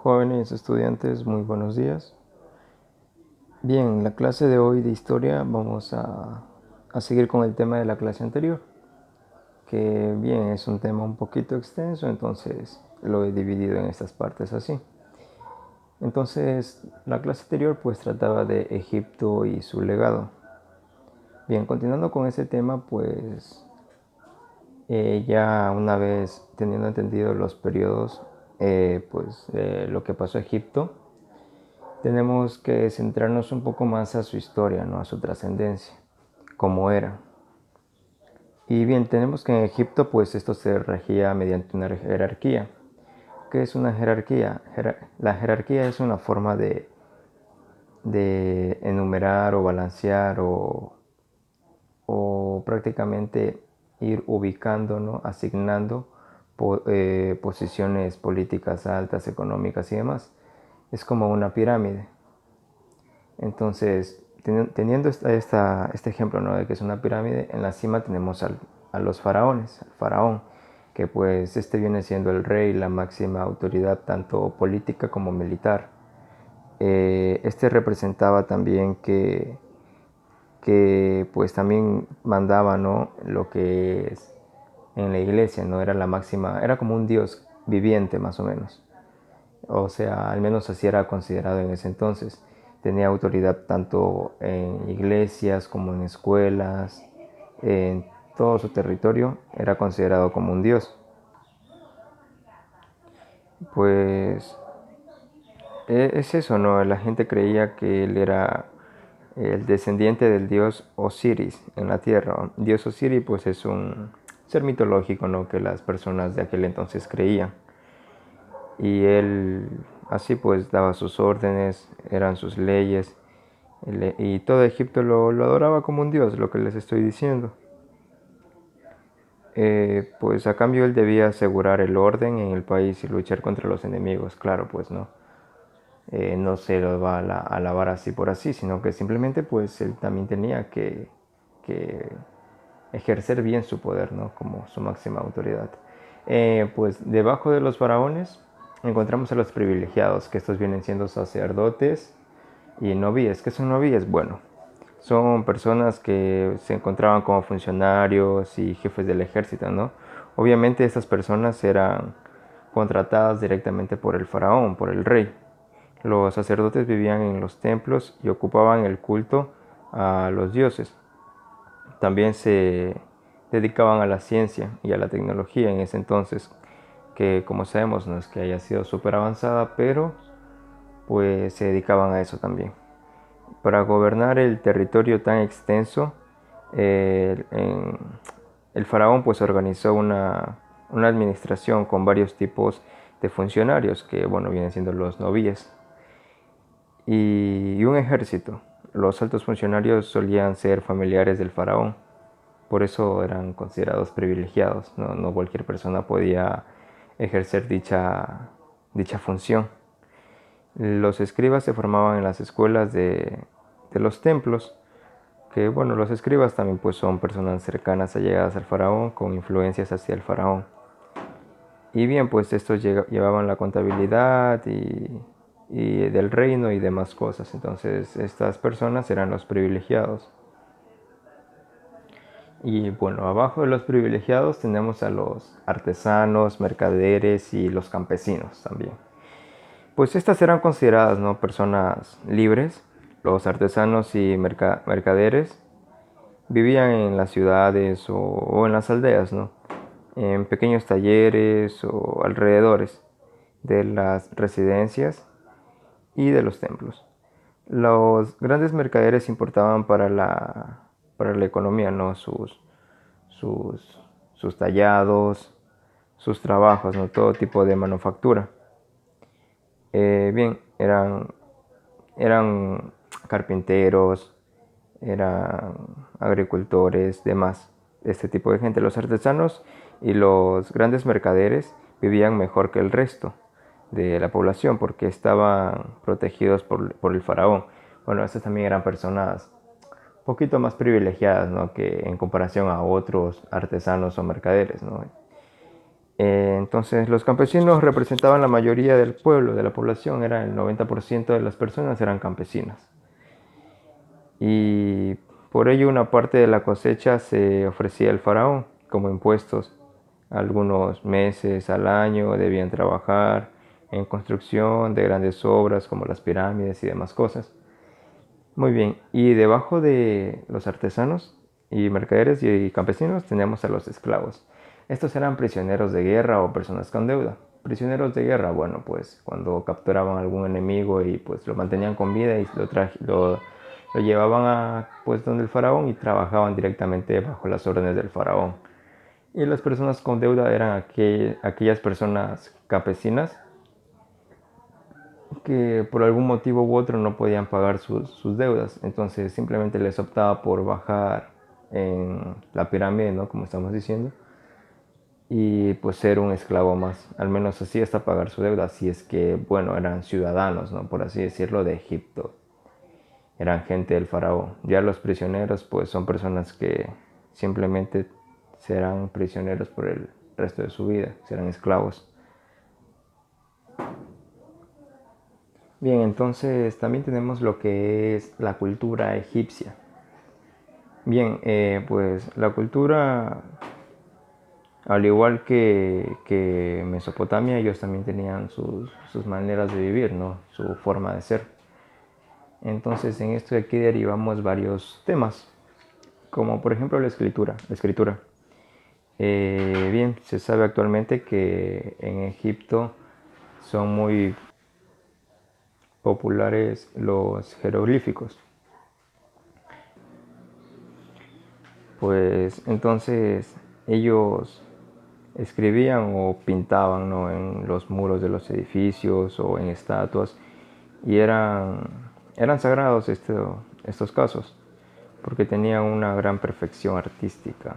Jóvenes estudiantes, muy buenos días. Bien, en la clase de hoy de historia vamos a seguir con el tema de la clase anterior, que bien, es un tema un poquito extenso, entonces lo he dividido en estas partes así. Entonces, la clase anterior pues trataba de Egipto y su legado. Bien, continuando con ese tema, pues ya una vez teniendo entendido los periodos, lo que pasó a Egipto, tenemos que centrarnos un poco más a su historia, ¿no? A su trascendencia, cómo era. Y bien, tenemos que en Egipto pues esto se regía mediante una jerarquía. ¿Qué es una jerarquía? La jerarquía es una forma de enumerar o balancear o prácticamente ir ubicando, ¿no? Asignando posiciones políticas altas, económicas y demás. Es como una pirámide. Entonces, teniendo este ejemplo, ¿no? De que es una pirámide, en la cima tenemos a los faraones, al faraón, que pues este viene siendo el rey, la máxima autoridad tanto política como militar. Este representaba también que pues también mandaba, ¿no? Lo que es en la iglesia, ¿no? Era la máxima, era como un dios viviente más o menos. O sea, al menos así era considerado en ese entonces. Tenía autoridad tanto en iglesias como en escuelas, en todo su territorio era considerado como un dios. Pues es eso, ¿no? La gente creía que él era el descendiente del dios Osiris en la tierra. Dios Osiris pues es un ser mitológico, ¿no? Que las personas de aquel entonces creían. Y él así pues daba sus órdenes, eran sus leyes, y todo Egipto lo adoraba como un dios, lo que les estoy diciendo. Pues a cambio él debía asegurar el orden en el país y luchar contra los enemigos, claro, pues no. No se lo va a alabar así por así, sino que simplemente pues él también tenía que ejercer bien su poder, ¿no? Como su máxima autoridad. Pues debajo de los faraones encontramos a los privilegiados, que estos vienen siendo sacerdotes y novíes. ¿Qué son novíes? Bueno, son personas que se encontraban como funcionarios y jefes del ejército, ¿no? Obviamente estas personas eran contratadas directamente por el faraón, por el rey. Los sacerdotes vivían en los templos y ocupaban el culto a los dioses. También se dedicaban a la ciencia y a la tecnología en ese entonces, que como sabemos no es que haya sido súper avanzada, pero pues se dedicaban a eso también. Para gobernar el territorio tan extenso, eh, en- el faraón pues organizó una administración con varios tipos de funcionarios, que bueno, vienen siendo los novíes, y un ejército. Los altos funcionarios solían ser familiares del faraón, por eso eran considerados privilegiados. No cualquier persona podía ejercer dicha función. Los escribas se formaban en las escuelas de los templos, que bueno, los escribas también pues son personas cercanas, allegadas al faraón, con influencias hacia el faraón. Y bien, pues estos llevaban la contabilidad y del reino y demás cosas. Entonces estas personas eran los privilegiados. Y bueno, abajo de los privilegiados tenemos a los artesanos, mercaderes y los campesinos también. Pues estas eran consideradas, ¿no?, personas libres. Los artesanos y mercaderes vivían en las ciudades o en las aldeas, ¿no? En pequeños talleres o alrededores de las residencias y de los templos. Los grandes mercaderes importaban para la economía, ¿no?, sus, sus tallados, sus trabajos, ¿no?, todo tipo de manufactura. Bien, eran carpinteros, eran agricultores, demás, este tipo de gente. Los artesanos y los grandes mercaderes vivían mejor que el resto de la población porque estaban protegidos por el faraón. Bueno, estas también eran personas un poquito más privilegiadas, ¿no?, que en comparación a otros artesanos o mercaderes, ¿no? Entonces los campesinos representaban la mayoría del pueblo, de la población, era el 90% de las personas eran campesinas. Y por ello una parte de la cosecha se ofrecía al faraón como impuestos. Algunos meses al año debían trabajar en construcción de grandes obras como las pirámides y demás cosas. Muy bien, y debajo de los artesanos y mercaderes y campesinos teníamos a los esclavos. Estos eran prisioneros de guerra o personas con deuda. Prisioneros de guerra, bueno, pues cuando capturaban a algún enemigo y pues lo mantenían con vida y lo llevaban a pues donde el faraón y trabajaban directamente bajo las órdenes del faraón. Y las personas con deuda eran aquellas personas campesinas que por algún motivo u otro no podían pagar sus deudas. Entonces simplemente les optaba por bajar en la pirámide, ¿no? Como estamos diciendo. Y pues ser un esclavo más. Al menos así hasta pagar su deuda. Si es que, bueno, eran ciudadanos, ¿no? Por así decirlo, de Egipto. Eran gente del faraón. Ya los prisioneros pues son personas que simplemente serán prisioneros por el resto de su vida. Serán esclavos. Bien, entonces también tenemos lo que es la cultura egipcia. Bien, pues la cultura, al igual que Mesopotamia, ellos también tenían sus maneras de vivir, ¿no? Su forma de ser. Entonces en esto de aquí derivamos varios temas, como por ejemplo la escritura. Bien, se sabe actualmente que en Egipto son muy populares los jeroglíficos. Pues entonces ellos escribían o pintaban, ¿no? En los muros de los edificios o en estatuas y eran sagrados estos casos porque tenían una gran perfección artística.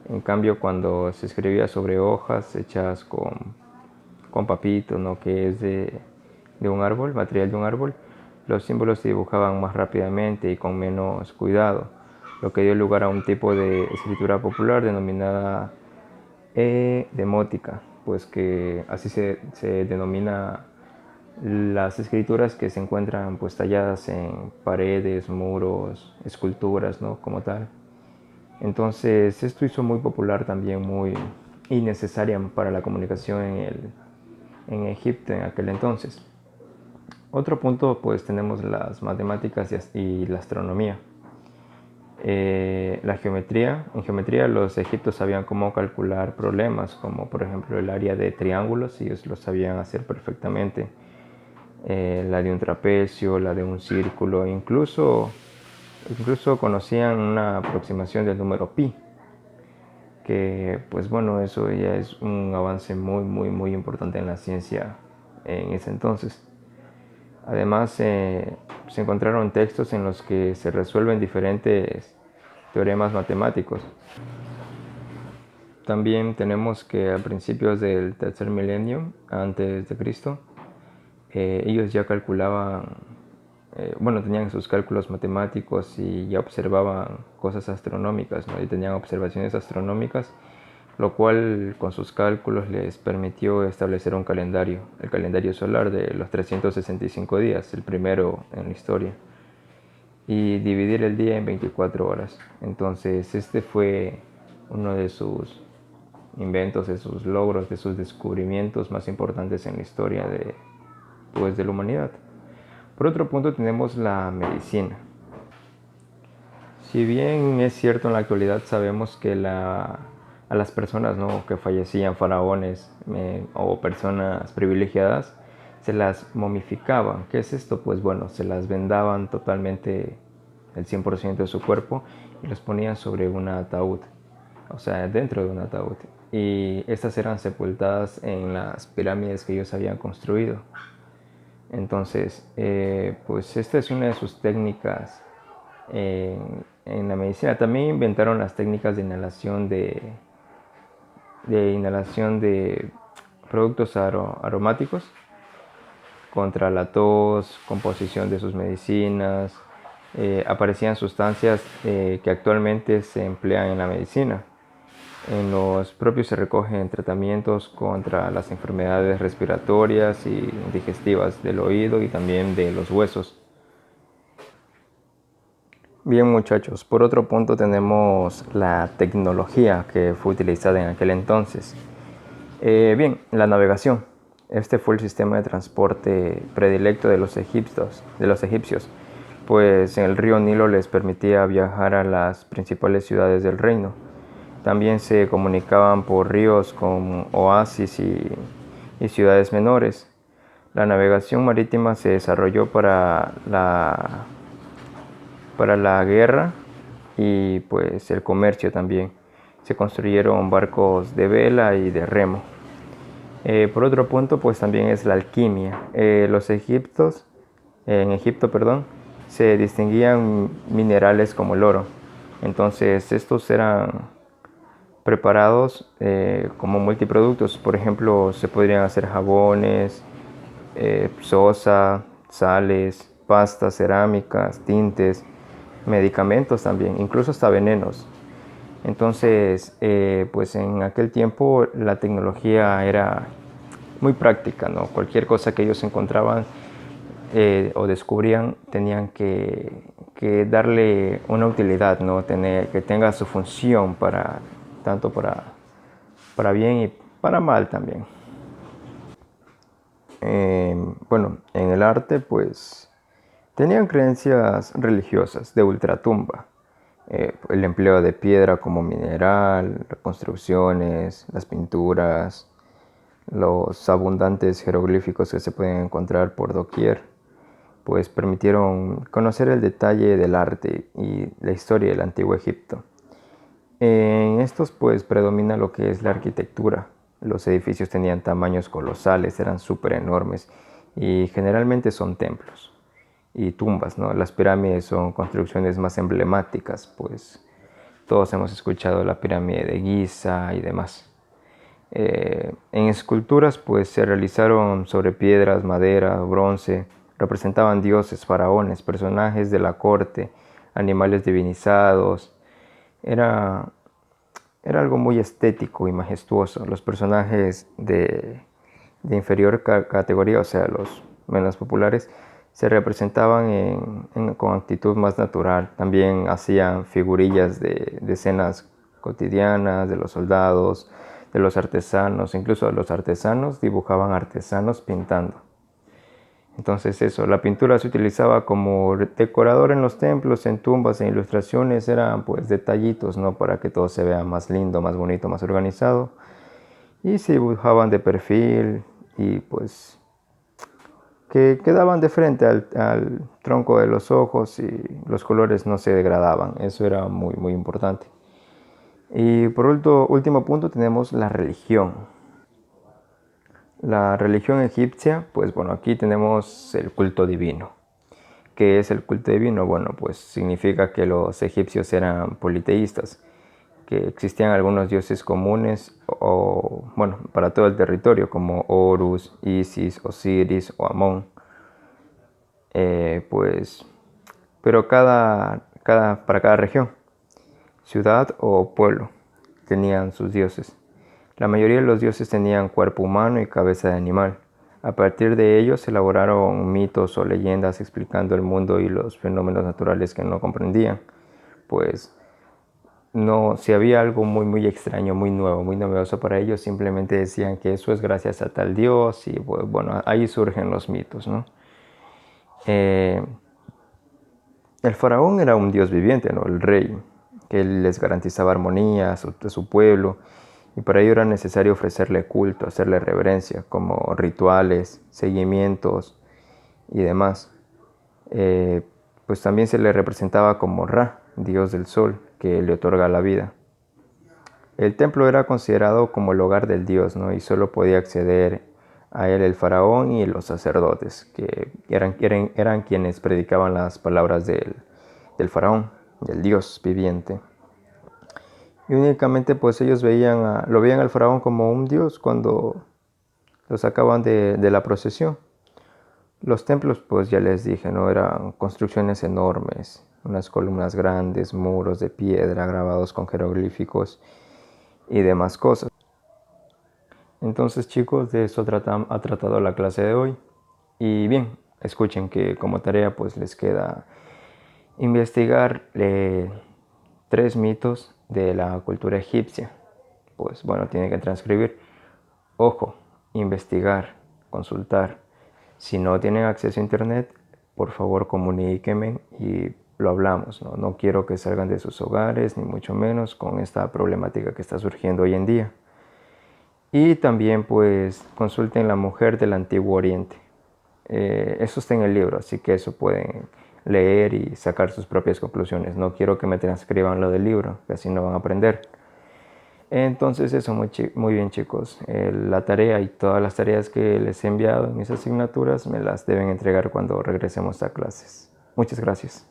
En cambio, cuando se escribía sobre hojas hechas con papito, ¿no? Que es de un árbol, material de un árbol, los símbolos se dibujaban más rápidamente y con menos cuidado, lo que dio lugar a un tipo de escritura popular denominada demótica, pues que así se denomina las escrituras que se encuentran pues talladas en paredes, muros, esculturas, ¿no? Como tal. Entonces esto hizo muy popular también, muy innecesaria para la comunicación en Egipto en aquel entonces. Otro punto pues tenemos las matemáticas y la astronomía. La geometría. En geometría los egipcios sabían cómo calcular problemas, como por ejemplo el área de triángulos, ellos lo sabían hacer perfectamente. La de un trapecio, la de un círculo, incluso conocían una aproximación del número pi, que pues bueno, eso ya es un avance muy importante en la ciencia en ese entonces. Además, se encontraron textos en los que se resuelven diferentes teoremas matemáticos. También tenemos que a principios del tercer milenio antes de Cristo, ellos ya calculaban, bueno, tenían sus cálculos matemáticos y ya observaban cosas astronómicas, ¿no? Y tenían observaciones astronómicas, lo cual con sus cálculos les permitió establecer un calendario, el calendario solar de los 365 días, el primero en la historia, y dividir el día en 24 horas. Entonces este fue uno de sus inventos, de sus logros, de sus descubrimientos más importantes en la historia de la humanidad. Por otro punto tenemos la medicina. Si bien es cierto en la actualidad sabemos que a las personas, ¿no? que fallecían, faraones o personas privilegiadas, se las momificaban. ¿Qué es esto? Pues bueno, se las vendaban totalmente el 100% de su cuerpo y los ponían sobre un ataúd, o sea, dentro de un ataúd. Y estas eran sepultadas en las pirámides que ellos habían construido. Entonces, pues esta es una de sus técnicas en la medicina. También inventaron las técnicas de inhalación de productos aromáticos contra la tos, composición de sus medicinas. Aparecían sustancias que actualmente se emplean en la medicina. En los propios se recogen tratamientos contra las enfermedades respiratorias y digestivas del oído y también de los huesos. Bien muchachos, por otro punto tenemos la tecnología que fue utilizada en aquel entonces. Bien, la navegación. Este fue el sistema de transporte predilecto de los egipcios, pues en el río Nilo les permitía viajar a las principales ciudades del reino. También se comunicaban por ríos con oasis y ciudades menores. La navegación marítima se desarrolló para la guerra y pues el comercio también. Se construyeron barcos de vela y de remo. Por otro punto, pues también es la alquimia. En Egipto, perdón, se distinguían minerales como el oro. Entonces, estos eran preparados como multiproductos. Por ejemplo, se podrían hacer jabones, sosa, sales, pastas, cerámicas, tintes, medicamentos también, incluso hasta venenos. Entonces, pues en aquel tiempo la tecnología era muy práctica, ¿no? Cualquier cosa que ellos encontraban o descubrían tenían que darle una utilidad, ¿no? Que tenga su función tanto para bien y para mal también. Bueno, en el arte pues tenían creencias religiosas de ultratumba. El empleo de piedra como mineral, las construcciones, las pinturas, los abundantes jeroglíficos que se pueden encontrar por doquier, pues permitieron conocer el detalle del arte y la historia del antiguo Egipto. En estos pues predomina lo que es la arquitectura. Los edificios tenían tamaños colosales, eran súper enormes y generalmente son templos y tumbas, ¿no? Las pirámides son construcciones más emblemáticas, pues todos hemos escuchado la pirámide de Giza y demás. En esculturas pues se realizaron sobre piedras, madera, bronce, representaban dioses, faraones, personajes de la corte, animales divinizados. Era, era algo muy estético y majestuoso. Los personajes de inferior categoría, o sea, los menos populares, se representaban con actitud más natural. También hacían figurillas de escenas cotidianas, de los soldados, de los artesanos. Incluso los artesanos dibujaban artesanos pintando. Entonces eso, la pintura se utilizaba como decorador en los templos, en tumbas, en ilustraciones, eran pues detallitos, ¿no? Para que todo se vea más lindo, más bonito, más organizado. Y se dibujaban de perfil y pues que quedaban de frente al tronco de los ojos y los colores no se degradaban. Eso era muy, muy importante. Y por último punto tenemos la religión. La religión egipcia, pues bueno, aquí tenemos el culto divino. ¿Qué es el culto divino? Bueno, pues significa que los egipcios eran politeístas, que existían algunos dioses comunes bueno, para todo el territorio, como Horus, Isis, Osiris o Amón. Pues, pero para cada región, ciudad o pueblo, tenían sus dioses. La mayoría de los dioses tenían cuerpo humano y cabeza de animal. A partir de ellos se elaboraron mitos o leyendas explicando el mundo y los fenómenos naturales que no comprendían. Pues no, si había algo muy muy extraño, muy nuevo, muy novedoso para ellos, simplemente decían que eso es gracias a tal dios y pues, bueno, ahí surgen los mitos, ¿no? El faraón era un dios viviente, ¿no? El rey, que les garantizaba armonía a su pueblo, y para ello era necesario ofrecerle culto, hacerle reverencia, como rituales, seguimientos y demás. Pues también se le representaba como Ra, dios del sol, que le otorga la vida. El templo era considerado como el hogar del dios, ¿no? Y solo podía acceder a él el faraón y los sacerdotes, que eran quienes predicaban las palabras del faraón, del dios viviente. Y únicamente pues ellos lo veían al faraón como un dios cuando lo sacaban de la procesión. Los templos, pues ya les dije, ¿no? Eran construcciones enormes, unas columnas grandes, muros de piedra grabados con jeroglíficos y demás cosas. Entonces, chicos, de eso ha tratado la clase de hoy. Y bien, escuchen que como tarea pues les queda investigar 3 mitos de la cultura egipcia. Pues bueno, tienen que transcribir. Ojo, investigar, consultar. Si no tienen acceso a internet, por favor comuníquenme y lo hablamos. No quiero que salgan de sus hogares, ni mucho menos con esta problemática que está surgiendo hoy en día. Y también pues consulten La mujer del Antiguo Oriente. Eso está en el libro, así que eso pueden leer y sacar sus propias conclusiones. No quiero que me transcriban lo del libro, que así no van a aprender. Entonces eso, muy bien chicos. La tarea y todas las tareas que les he enviado en mis asignaturas me las deben entregar cuando regresemos a clases. Muchas gracias.